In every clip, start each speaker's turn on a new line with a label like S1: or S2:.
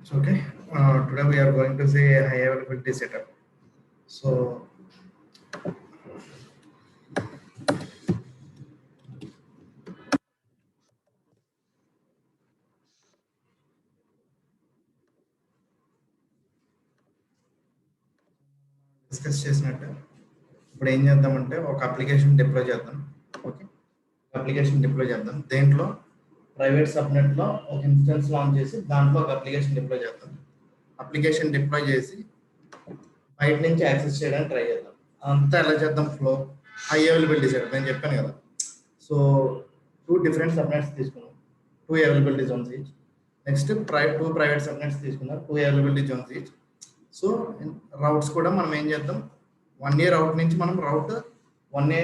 S1: So, okay, today we are going to say high availability setup. So, discuss చేసినట్టు ఇప్పుడు ఏం చేద్దామంటే ఒక అప్లికేషన్ డిప్లాయ్ చేద్దాం. ఓకే, అప్లికేషన్ డిప్లాయ్ చేద్దాం. దేంట్లో ప్రైవేట్ సబ్నెట్లో ఒక ఇన్స్టెన్స్ లాంచ్ చేసి దాంట్లో ఒక అప్లికేషన్ డిప్లాయ్ చేద్దాం. అప్లికేషన్ డిప్లాయ్ చేసి బయట నుంచి యాక్సెస్ చేయడానికి ట్రై చేద్దాం. అంతా ఎలా చేద్దాం? ఫ్లో హై అవైలబిలిటీ సెటప్ నేను చెప్పాను కదా. సో 2 డిఫరెంట్ సబ్నెట్స్ తీసుకున్నాం, 2 availability Jones each. Next 2 private subnets తీసుకున్నారు, 2 availability Jones each. So routes కూడా మనం ఏం చేద్దాం, 1A రౌట్ నుంచి మనం రౌట్ 1A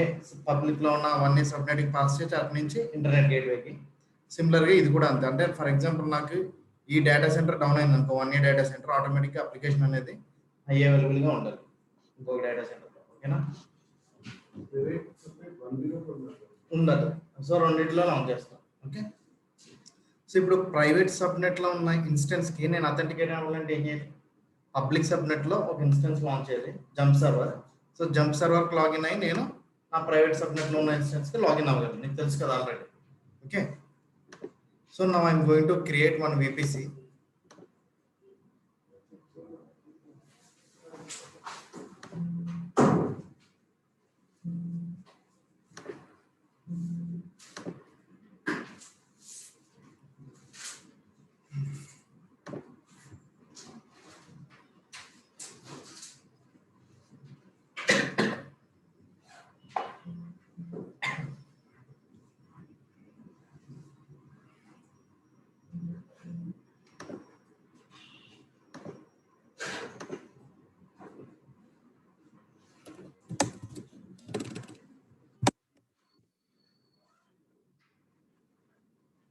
S1: పబ్లిక్లో ఉన్న 1A సబ్నెట్కి పాస్ చేసి అటు నుంచి ఇంటర్నెట్ గేట్వేకి. సిమిలర్గా ఇది కూడా అంతే. అంటే ఫర్ ఎగ్జాంపుల్ నాకు ఈ డేటా సెంటర్ డౌన్ అయింది అనుకో, 1A డేటా సెంటర్, ఆటోమేటిక్గా అప్లికేషన్ అనేది హై అవైలబుల్గా ఉండాలి ఇంకొక డేటా సెంటర్లో. ఓకేనా? ఉండదు. సో రెండింటిలో లాంచ్ చేస్తాం. ఓకే, సో ఇప్పుడు ప్రైవేట్ సబ్నెట్లో ఉన్న ఇన్స్టెన్స్కి నేను అథెంటికేట్ అవ్వాలంటే ఏం చేయాలి? పబ్లిక్ సబ్నెట్లో ఒక ఇన్స్టెన్స్ లాంచ్ చేయాలి, జంప్ సర్వర్. సో జంప్ సర్వర్కి లాగిన్ అయ్యి నేను నా ప్రైవేట్ సబ్నెట్లో ఉన్న ఇన్స్టెన్స్కి లాగిన్ అవ్వగలను. నీకు తెలుసు కదా already. Okay, so now I'm going to create one VPC.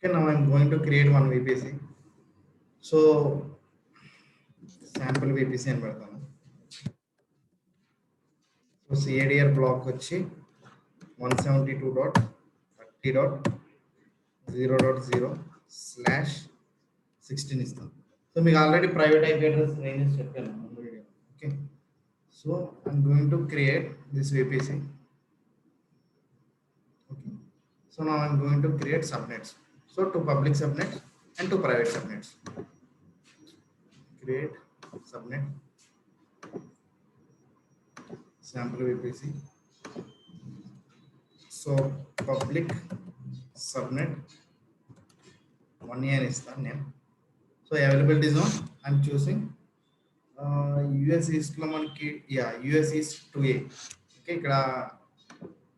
S1: Okay, now I'm going to create one VPC. So sample VPC అని పెడతాను. సో CADR బ్లాక్ వచ్చి 172.30.0.0/16 ఇస్తాను. సో మీకు already private IP address ranges చెప్పాను. Okay, so I'm going to create this VPC. Okay, so now I'm going to create subnets. So 2 public subnets and 2 private subnets. Create subnet sample VPC. So public subnet 1A అని ఇస్తాను నేను. So availability zone I'm choosing US ఈస్ట్లో మనకి US east 2A. Okay, ఇక్కడ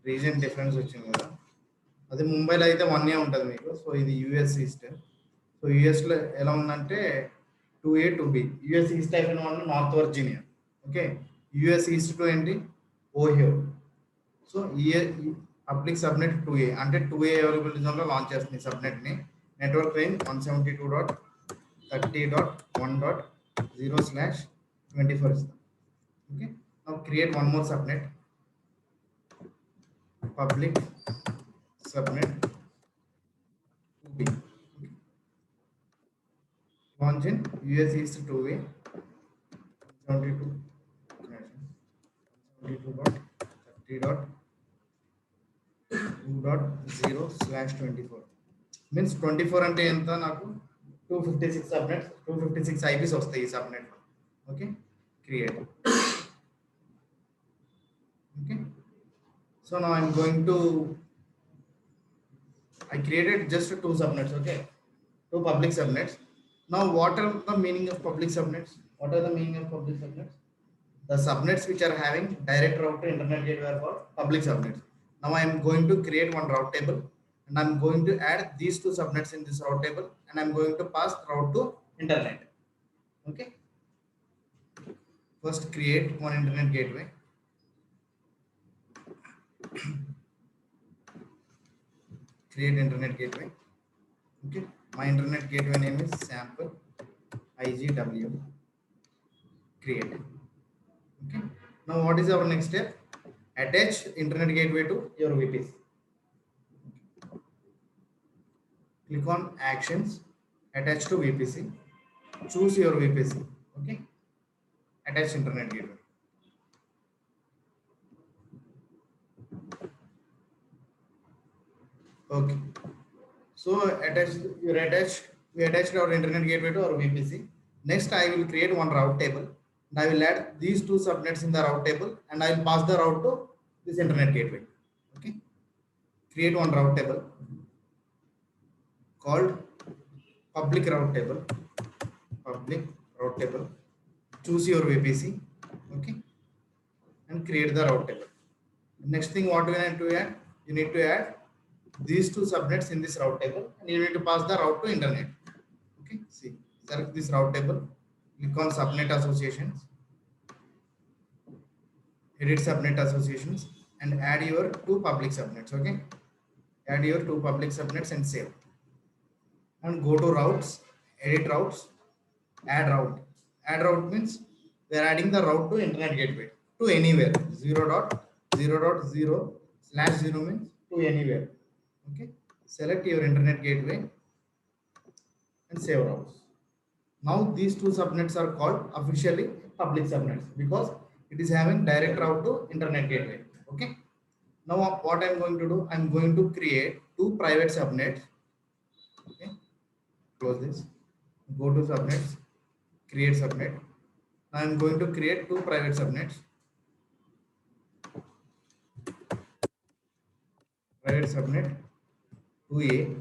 S1: reason difference వచ్చింది కదా, అది ముంబైలో అయితే 1A ఉంటుంది మీకు. సో ఇది US ఈస్ట్. సో యూఎస్లో ఎలా ఉందంటే 2A 2B. US ఈస్ట్ అయిపోయిన వాళ్ళు north Virginia. Okay, US east 2 ఏంటి? ఓహియో. సో ఈ పబ్లిక్ సబ్నెట్ 2A అంటే 2A అవైలబిలిటీ జోన్లో లాంచ్ చేస్తుంది ఈ సబ్నెట్ని. నెట్వర్క్ రేంజ్ 172.30.1.0/24 ఇస్తాం. Okay, now create one more subnet, public subnet 2B. Launch in US East 2A 172.30.2.0/24 means 24 అంటే ఎంత? నాకు 256 సబ్నెట్స్, 256 IPs వస్తాయి ఈ subnet. Okay, create. Okay, so now I'm going to I created just 2 subnets. Okay, 2 public subnets. Now what are the meaning of public subnets? What are the meaning of public subnets? The subnets which are having direct route to internet gateway are called public subnets. Now I am going to create one route table and I am going to add these 2 subnets in this route table and I am going to pass route to internet. Okay, first create one internet gateway. Create internet gateway. Okay, my internet gateway name is sample IGW. Create. Okay, now what is our next step? Attach internet gateway to your VPC. Click on actions, attach to VPC. choose your VPC. Okay, attach internet gateway. Okay, so we attached our internet gateway to our VPC. Next, I will create one route table, and I will add these two subnets in the route table, and I will pass the route to this internet gateway. Okay, create one route table called public route table. Public route table. Choose your VPC. Okay, and create the route table. Next thing, what we need to add? You need to add these two subnets in this route table, and you need to pass the route to internet. Okay, see, select this route table, click on subnet associations, edit subnet associations, and add your two public subnets. Okay, add your two public subnets and save. And go to routes, edit routes, add route. Add route means we are adding the route to internet gateway to anywhere. 0.0.0/0 means to anywhere. Okay, select your internet gateway and save routes. Now these two subnets are called officially public subnets because it is having direct route to internet gateway. Okay. Now what I'm going to do, I'm going to create two private subnets. Okay. Close this. Go to subnets, create subnet. Now I'm going to create two private subnets. Private subnet 2A.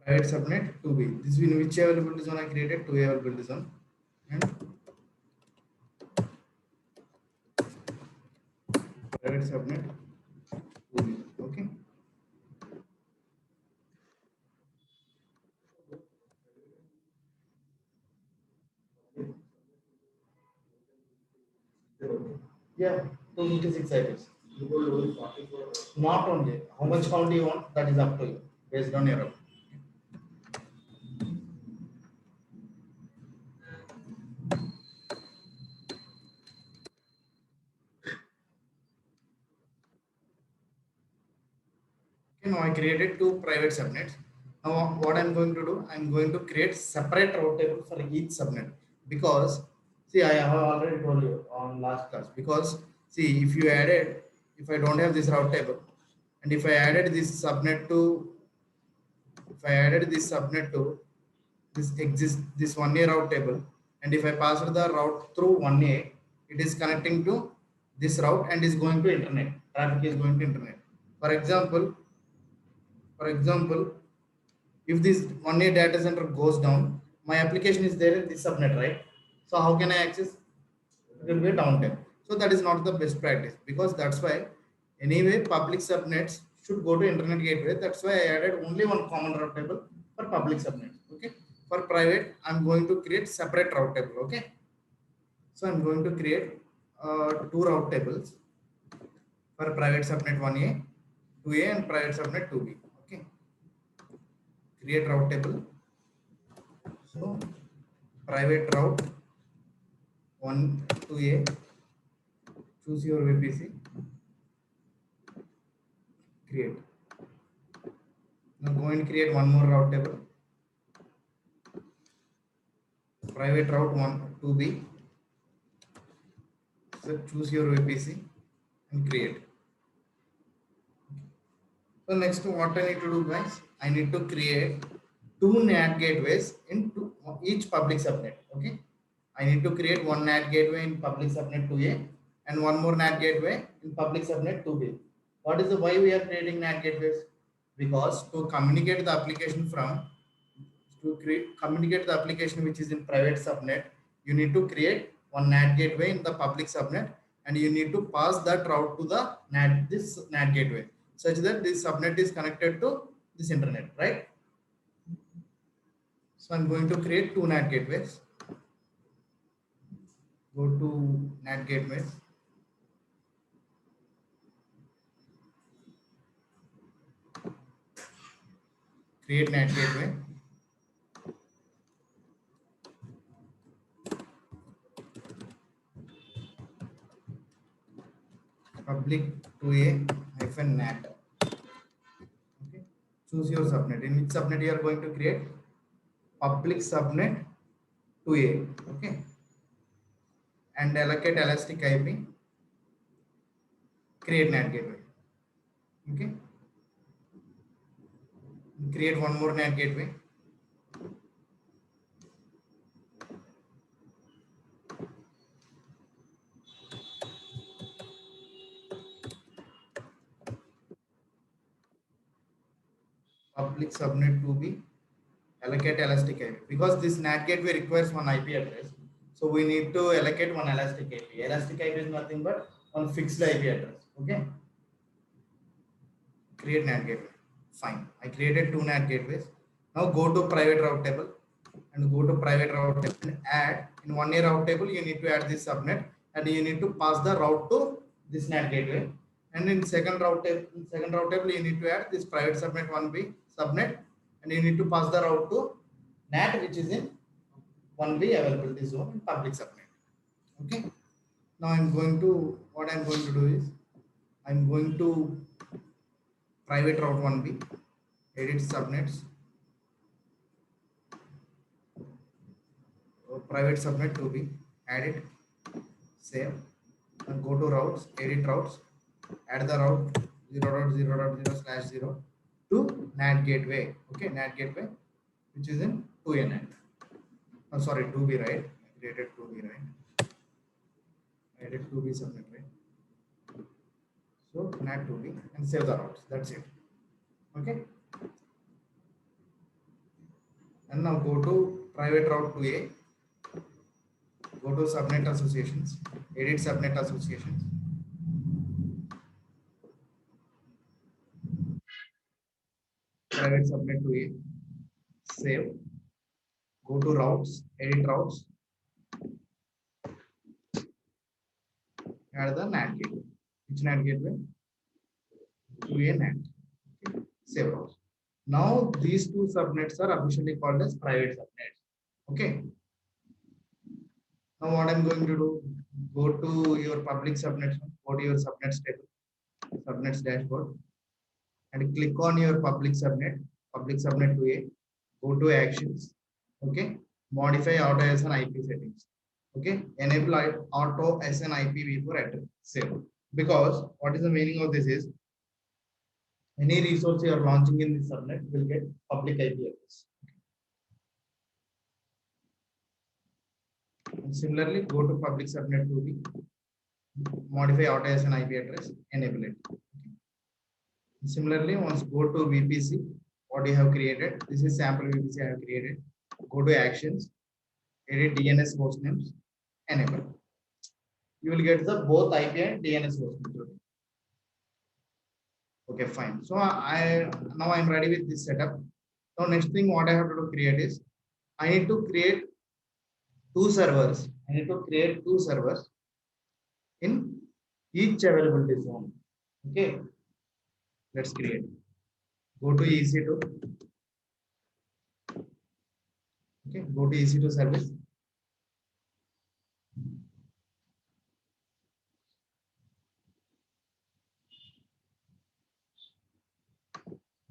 S1: Private subnet 2B. This is in which availability zone I created? 2A availability zone. And private subnet 2B. Okay. Yeah, 256 IPs. Not only how much count you want, that is up to you based on your. Okay, now I created two private subnets. Now what I'm going to do, I'm going to create separate route table for each subnet because see I have already told you on last class because see if I don't have this route table and if I added this subnet to this 1A route table, and if I pass the route through 1A, it is connecting to this route and is going to internet. Traffic is going to internet. For example, if this 1A data center goes down, my application is there in this subnet, right? So how can I access? It will be a downtime. So that is not the best practice because that's why anyway public subnets should go to internet gateway. That's why I added only one common route table for public subnets. Okay. For private, I'm going to create separate route table. Okay. So I'm going to create two route tables for private subnet 1A, 2A, and private subnet 2B. Okay. Create route table. So private route 1 2A. Choose your VPC. Create. Now go and create one more route table. Private route 1 2B. So choose your VPC and create. So next what I need to do, guys, I need to create two NAT gateways into each public subnet. Okay. I need to create one NAT gateway in public subnet 2A and one more NAT gateway in public subnet 2B. What is the why we are creating NAT gateways? Because to communicate the application communicate the application which is in private subnet, you need to create one NAT gateway in the public subnet and you need to pass that route to the this NAT gateway such that this subnet is connected to this internet, right? So I'm going to create two NAT gateways. Go to NAT gateways. Create NAT gateway. public to a hyphen NAT. Okay, choose your subnet. In which subnet you are going to create? Public subnet to a. Okay, and allocate elastic IP. Create NAT gateway. Okay, create one more NAT gateway. Public subnet to be allocate elastic IP, because this NAT gateway requires one IP address. So we need to allocate one elastic IP. Elastic IP is nothing but one fixed IP address. Okay. Create NAT gateway. Fine. I created two NAT gateways. Now go to private route table and go to private route table and add in one A route table. You need to add this subnet and you need to pass the route to this NAT gateway. And in second route table, you need to add this private subnet 1B subnet and you need to pass the route to NAT which is in 1B availability zone in public subnet. Okay. Now what I'm going to do is I'm going to private route 1B, edit subnets, private subnet 2B, add it, save, and go to routes, edit routes, add the route 0.0.0/0 to NAT gateway. Okay, NAT gateway, which is in 2A NAT. Oh, sorry, 2B, right? I created 2B, right? I added 2B subnet, right? So NAT 2B and save the routes. That's it. Okay. And now go to private route 2A. Go to subnet associations, edit subnet associations. Private subnet to A, save, go to routes, edit routes, add the NAT gateway. Which NAT gateway? To A NAT. Okay. Save routes. Now these two subnets are officially called as private subnets. Okay. Now what I'm going to do, go to your public subnets, go to your subnets table, subnets dashboard, and click on your public subnet to A, go to actions, okay, modify auto SN IP settings, okay, enable auto SN IPv4 address, save. Because what is the meaning of this is, any resource you are launching in this subnet will get public IP address. And similarly, go to public subnet to B, modify auto SN IP address, enable it. Okay. Similarly, once go to VPC, what you have created, this is sample VPC I have created. Go to actions, edit DNS host names, enable. You will get the both IP and DNS host names. Okay, fine. So now I'm ready with this setup. So next thing what I have to create is I need to create two servers. I need to create two servers in each availability zone. Okay, let's create. Go to EC2. Okay, go to EC2 service.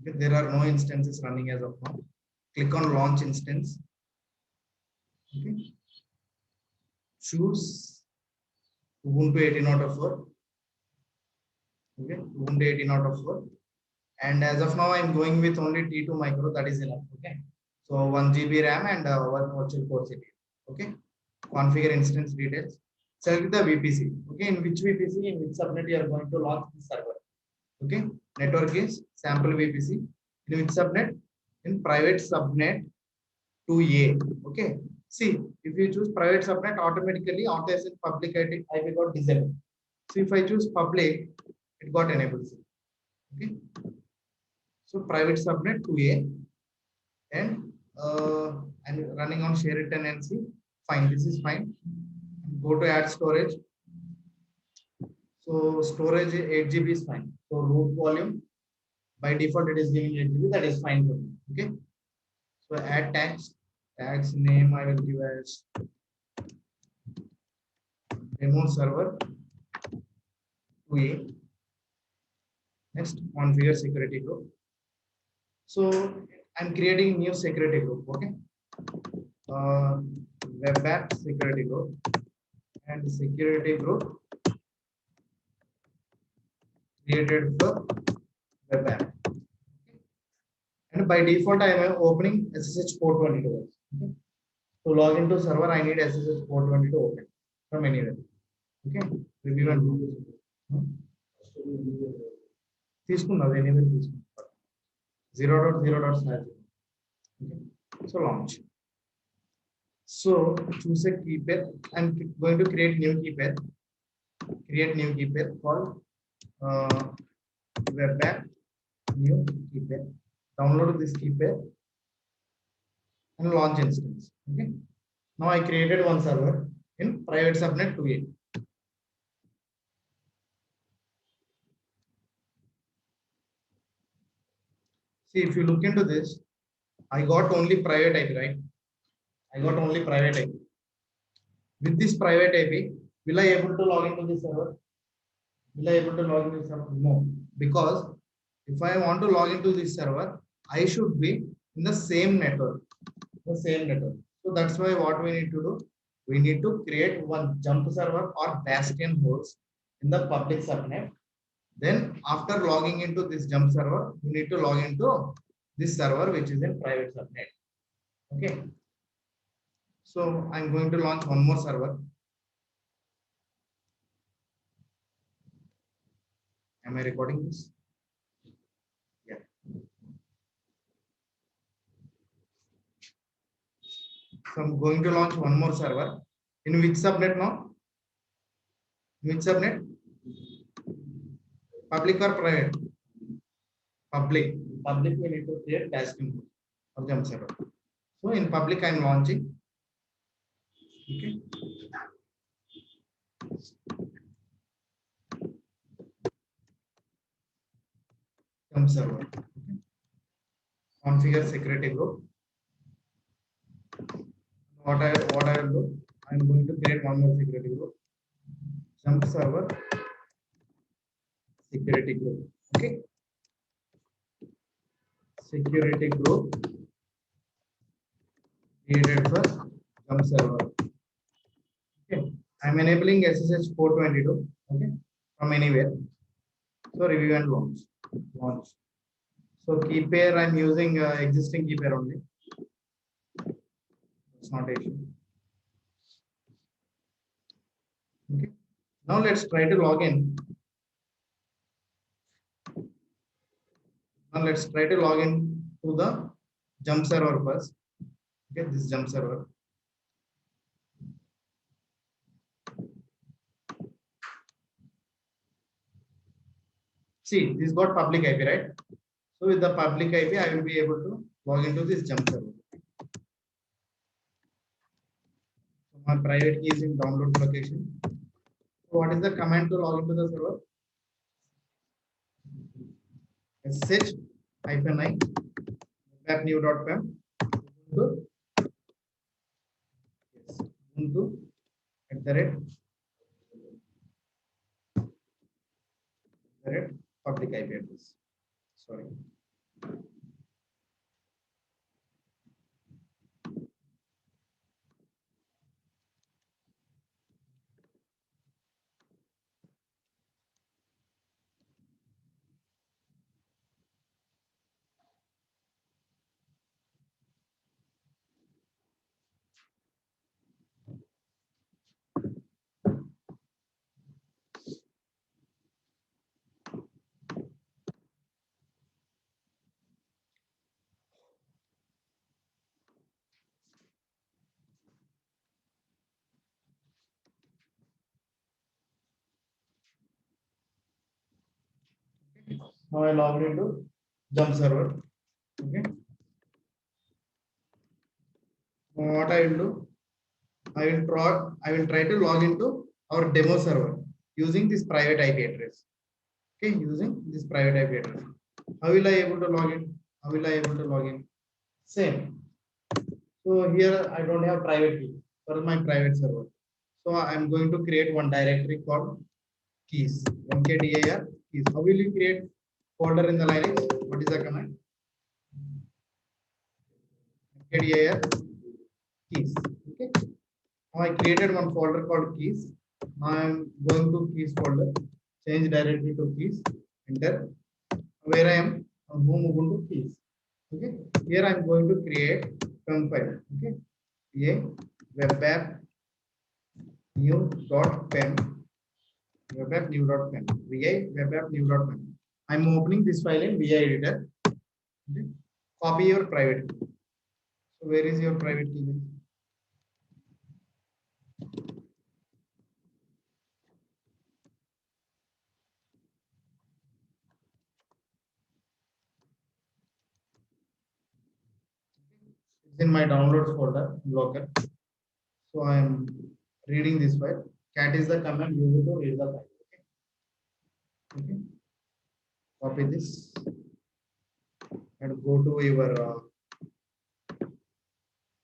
S1: Okay, there are no instances running as of now. Click on launch instance. Okay. Choose Ubuntu 18.04. Okay, Ubuntu 18.04. And as of now, I'm going with only T2 micro. That is enough. Okay. So 1 GB RAM and one virtual core CPU. Okay. Configure instance details. Select the VPC. Okay. In which VPC, in which subnet you are going to launch the server. Okay. Network is sample VPC. In which subnet? In private subnet 2A. Okay. See, if you choose private subnet, automatically auto SN public IP got disabled. So if I choose public, it got enabled. Okay. So private subnet 2A and I'm running on share tenancy. Fine, this is fine. Go to add storage. So storage 8 GB is fine. So root volume by default it is giving 8 GB. That is fine for me. Okay. So add tags. Tags name I will give as demo server. 2A. Next, configure security group. So I'm creating new security group. Okay. Web app security group and security group created for web app. And by default, I am opening SSH port 22. Okay. To log into server, I need SSH port 22 open from anywhere. Okay. Review and తీసుకున్నది anywhere తీసుకున్నా 0.0.slash. Okay. So launch. So choose a key pair. I'm going to create new key pair. Create new key pair called web app new key pair. Download this key pair and launch instance. Okay. Now I created one server in private subnet 2A. See, if you look into this, I got only private IP, right? I got only private IP. With this private IP, will I able to log into this server? Will I able to log into this server? No, because if I want to log into this server, I should be in the same network. The same network. So that's why what we need to do, we need to create one jump server or bastion host in the public subnet. Then after logging into this jump server, you need to log into this server which is in private subnet. Okay. So I'm going to launch one more server. Am I recording this? Yeah. So I'm going to launch one more server. In which subnet now? Which subnet? Public or private? Public. Public we need to create bastion or jump server. So in public I'm launching. Okay. Jump server. Okay. Configure security group. What I will do, I'm going to create one more security group. Jump server security group. Okay. Security group created for jump server. Okay. I'm enabling SSH 422. Okay. From anywhere. So review and launch. Launch. So key pair I'm using existing key pair only. It's not an issue. Okay. Now let's try to log in. Now let's try to log in to the jump server first. Okay, this jump server. See, this got public IP, right? So with the public IP, I will be able to log into this jump server. So my private key is in download location. So what is the command to log into the server? SSH -i webappnew.pem ubuntu @public IP address. Sorry. Now I logged into jump server. Okay. What I will do, I will try to log into our demo server using this private IP address. Okay, using this private IP address. How will I able to log in? How will I able to log in? Same. So here I don't have private key for my private server. So I'm going to create one directory called keys. mkdir keys. How will you create folder in the Linux? What is the command? mkdir keys. Okay. Now I created one folder called keys. Now I am going to keys folder. Change directly to keys. Enter. Where I am on home Ubuntu keys. Okay. Here I am going to create PEM file. Okay. A web app new.pem web app new.pem vi web app new.pem. I am opening this file in vi editor. Okay. Copy your private key. So where is your private key? It's in my downloads folder local. So I am reading this file. Cat is the command used to read the file. Okay. Okay. Copy this and go to your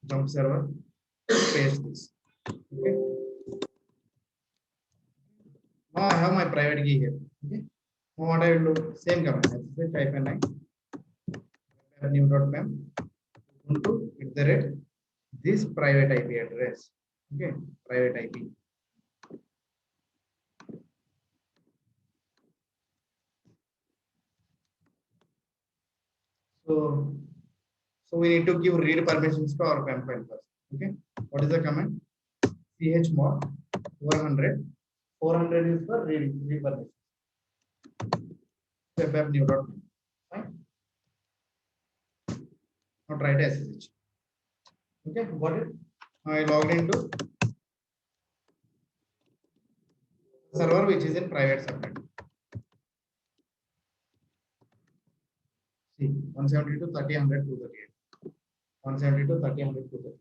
S1: jump server. Paste this. Okay. Now I have my private key here. Okay. Now what I will do? Same command. Type in new.pem Ubuntu this private IP address. Okay. Private IP. So we need to give read permissions to our PEM file first. Okay. What is the command? chmod 400. 400 is for read permission. Web app new.pem. Fine. Now try to SSH. Okay. Got it? Now I logged into server which is in private subnet. See 172.30.138. 172.30.138.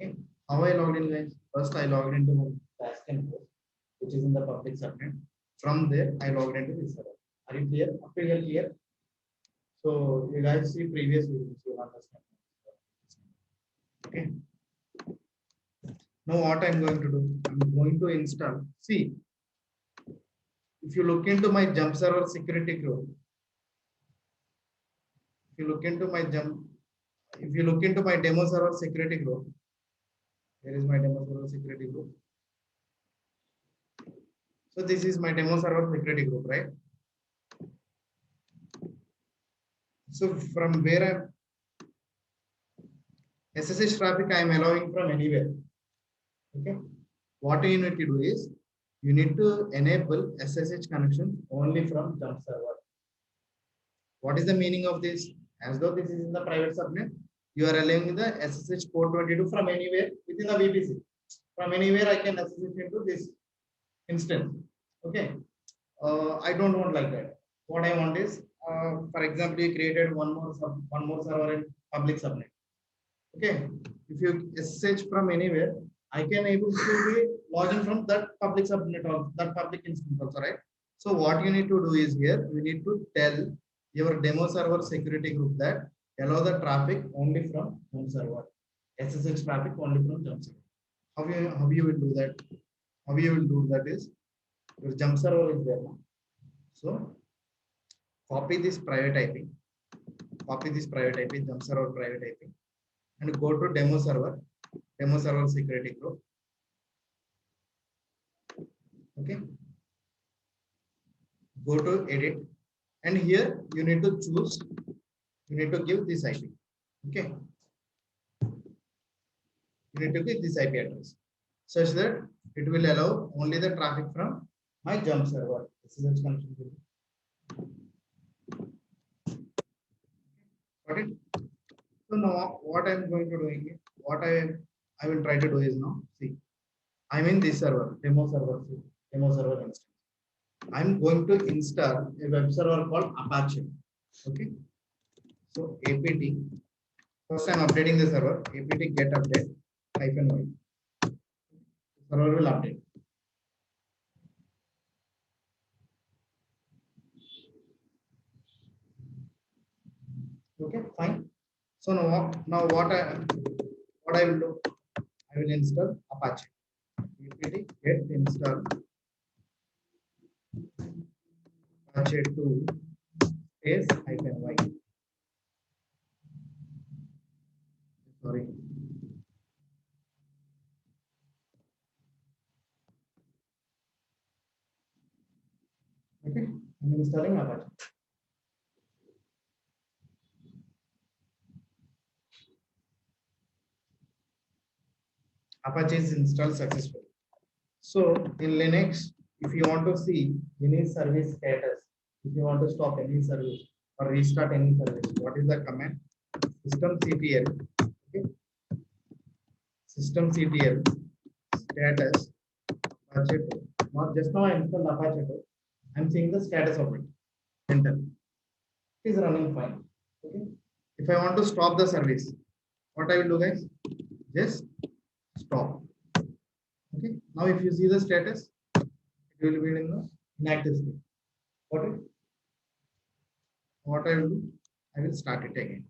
S1: Okay. How I logged in, guys? First I logged into my Bastion host, which is in the public subnet. From there, I logged into this server. Are you clear? Up to here, clear? So you guys see previous videos, you understand. Okay. Now what I'm going to do? I'm going to install. See, if you look into my jump server security group, if you look into my demo server security group, here is my demo server security group. So this is my demo server security group, right? So from where I'm SSH traffic, I am allowing from anywhere. Okay. What you need to do is you need to enable SSH connection only from jump server. What is the meaning of this? As though this is in the private subnet, you are allowing the SSH port 22 from anywhere within the VPC. From anywhere I can SSH into this instance. Okay. I don't want like that. What I want is, for example, you created one more server in public subnet. Okay. If you SSH from anywhere, I can able to be logging from that public subnet or that public instance also, right? So what you need to do is here, you need to tell your demo server security group that allow the traffic only from jump server. SSH traffic only from jump server. How you will do that? How you will do that is your jump server is there now. So copy this private IP, jump server private IP, and go to demo server security group. Okay. Go to edit, and here you need to choose, you need to give this IP. Okay. You need to give this IP address such that it will allow only the traffic from my jump server. SSH connection. Got it? So now what I'm going to do is, what I will try to do is now, see, I'm in this server, demo server instance. I'm going to install a web server called Apache. Okay. So apt, first I'm updating the server, apt get update -y. Server will update. Okay, fine. So now what I will do, I will install Apache. apt get install Apache 2 space -y. Sorry. Okay, I'm installing Apache. Apache is installed successfully. So in Linux, if you want to see any service status, if you want to stop any service or restart any service, what is the command? Systemctl. Okay. Systemctl status Apache 2. Not just now I installed Apache 2. I'm seeing the status of it. Enter. It is running fine. Okay. If I want to stop the service, what I will do, guys? Just stop. Okay. Now if you see the status, it will be in the inactive state. What I will do? I will start it again.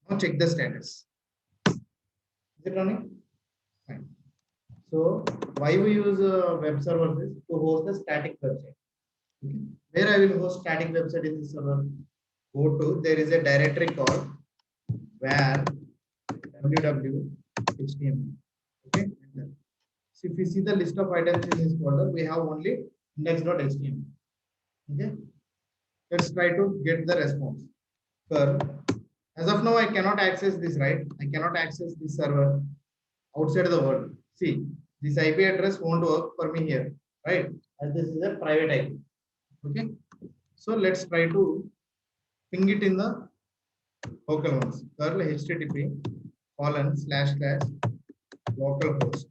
S1: Now check the status. Is it running? Fine. So why we use web server is to host the static website. Okay. Where I will host static website in this server? Go to, there is a directory called var www.html. Okay. So if you see the list of items in this folder, we have only index.html. Okay. Let's try to get the response. As of now, I cannot access this, right? I cannot access this server outside the world. See, this IP address won't work for me here, right? As this is a private IP. Okay. So let's try to ping it in the local ones. Curl http://localhost.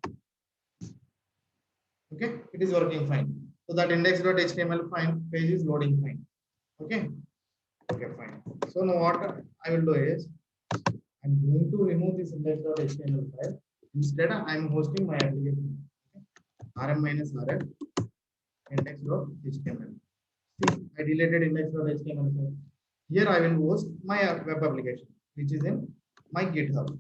S1: Okay, it is working fine. So that index.html fine page is loading fine. Okay. Okay, fine. So now what I will do is I'm going to remove this index.html file. Instead, I'm hosting my application. Okay. rm-rf index.html. See, I deleted index.html file. Here I will host my web application, which is in my GitHub.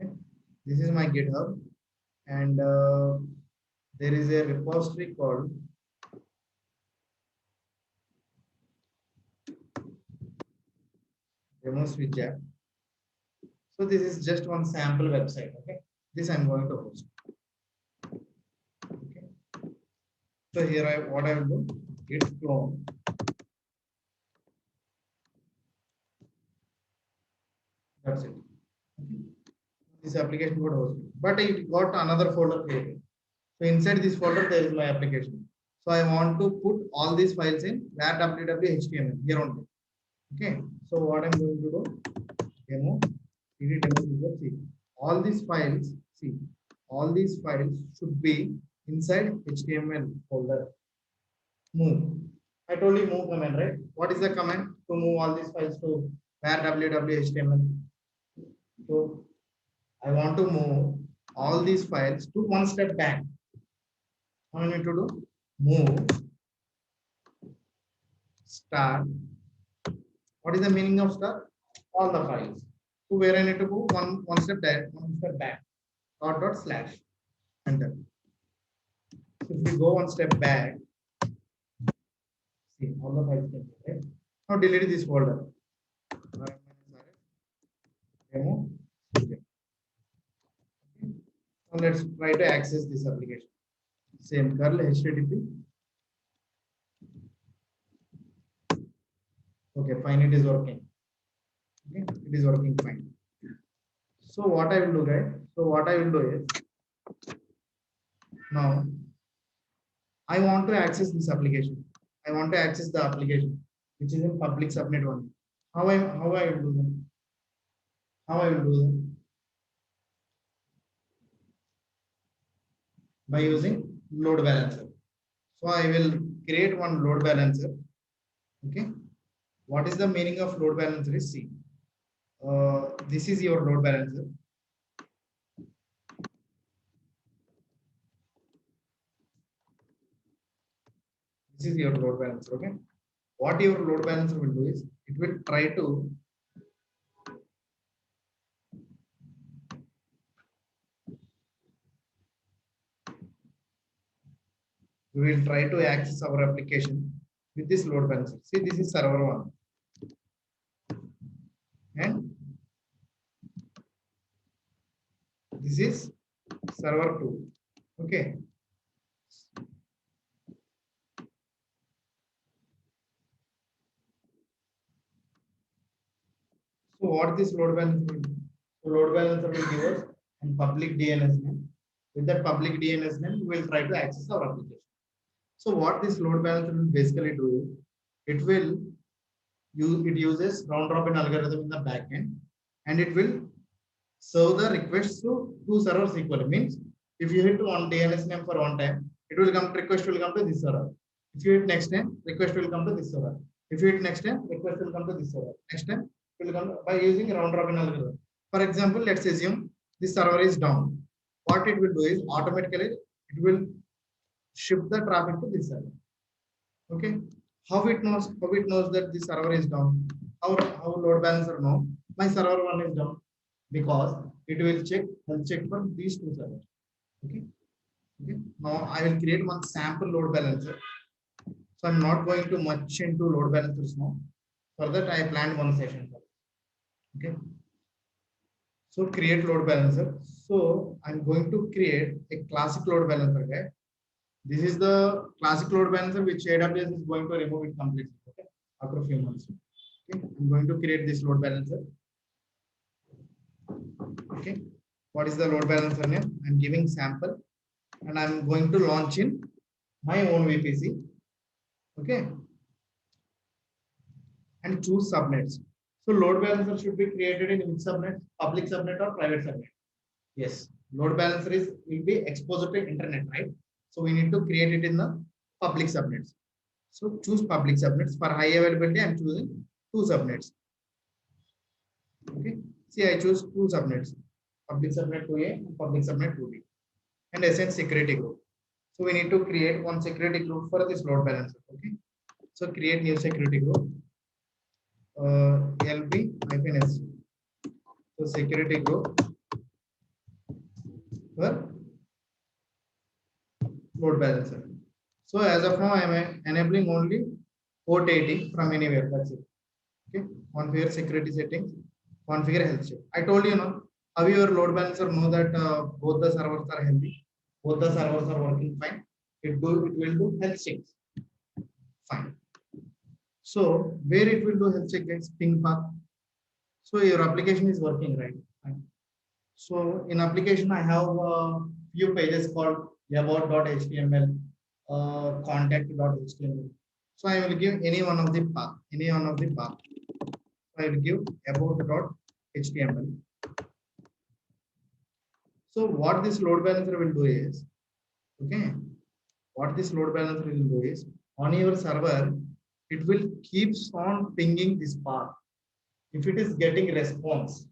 S1: Okay. This is my GitHub, and there is a repository called demo switch app. So this is just one sample website. Okay, this I'm going to host. Okay. So here what I will do, git clone. That's it. Okay. This application got hosted, but it got another folder created. So inside this folder there is my application. So I want to put all these files in var www.html here only. Okay. So what I'm going to do, demo cd demo c. All these files, see, all these files should be inside HTML folder. Move. I told you move command, right? What is the command to move all these files to var www.html? So I want to move all these files to one step back. What I need to do? Move start. What is the meaning of start? All the files. So where I need to go? One step back, one step back. Dot slash. Enter. So if we go one step back, see all the files can be right. Now delete this folder. Demo. Okay. Now let's try to access this application. Same curl http. Okay, fine, it is working. Okay, it is working fine. So what I will do, guys? So what I will do is now I want to access this application. I want to access the application which is in public subnet one. How I will do that? How I will do that? By using load balancer. So I will create one load balancer. Okay. What is the meaning of load balancer? Is see. This is your load balancer. This is your load balancer. Okay. What your load balancer will do is it will try to we will try to access our application with this load balancer. See, this is server 1 and this is server 2. Okay. So what this load balancer will do? So load balancer will give us a public DNS name. With that public DNS name, we will try to access our application. So what this load balancer will basically do is, it uses round robin algorithm in the backend, and it will serve the requests to two servers equally. Means if you hit one DNS name for one time, it will come, request will come to this server. If you hit next time, request will come to this server. If you hit next time, request will come to this server. Next time, it will come by using round robin algorithm. For example, let's assume this server is down. What it will do is automatically it will shift the traffic to this server. Okay. How it knows that this server is down? How load balancer know my server 1 is down? Because it will check for these two servers. Okay. Okay. Now I will create one sample load balancer. So I'm not going to much into load balancers now. For that, I planned one session. Okay. So create load balancer. So I'm going to create a classic load balancer guy. This is the classic load balancer which AWS is going to remove it completely. Okay. After a few months. Okay. I'm going to create this load balancer. Okay. What is the load balancer name? I'm giving sample and I'm going to launch in my own VPC. Okay. And choose subnets. So load balancer should be created in which subnet? Public subnet or private subnet? Yes. Load balancer will be exposed to internet, right? So we need to create it in the public subnets. So choose public subnets. For high availability, I'm choosing 2 subnets. Okay. See, I choose 2 subnets. Public subnet 2A and public subnet 2B. And assign security group. So we need to create one security group for this load balancer. Okay. So create new security group. LB-S. So security group for load balancer. So as of now, I am enabling only port 80 from anywhere. That's it. Okay. Configure security settings. Configure health check. I told you now how your load balancer know that both the servers are healthy, both the servers are working fine. It will do health checks. Fine. So where it will do health check is ping path. So your application is working right. Fine. So in application, I have a few pages called about.html, contact.html. So I will give any one of the path. I will give about.html. So what this load balancer will do is, okay, on your server, it will keeps on pinging this path. If it is getting response,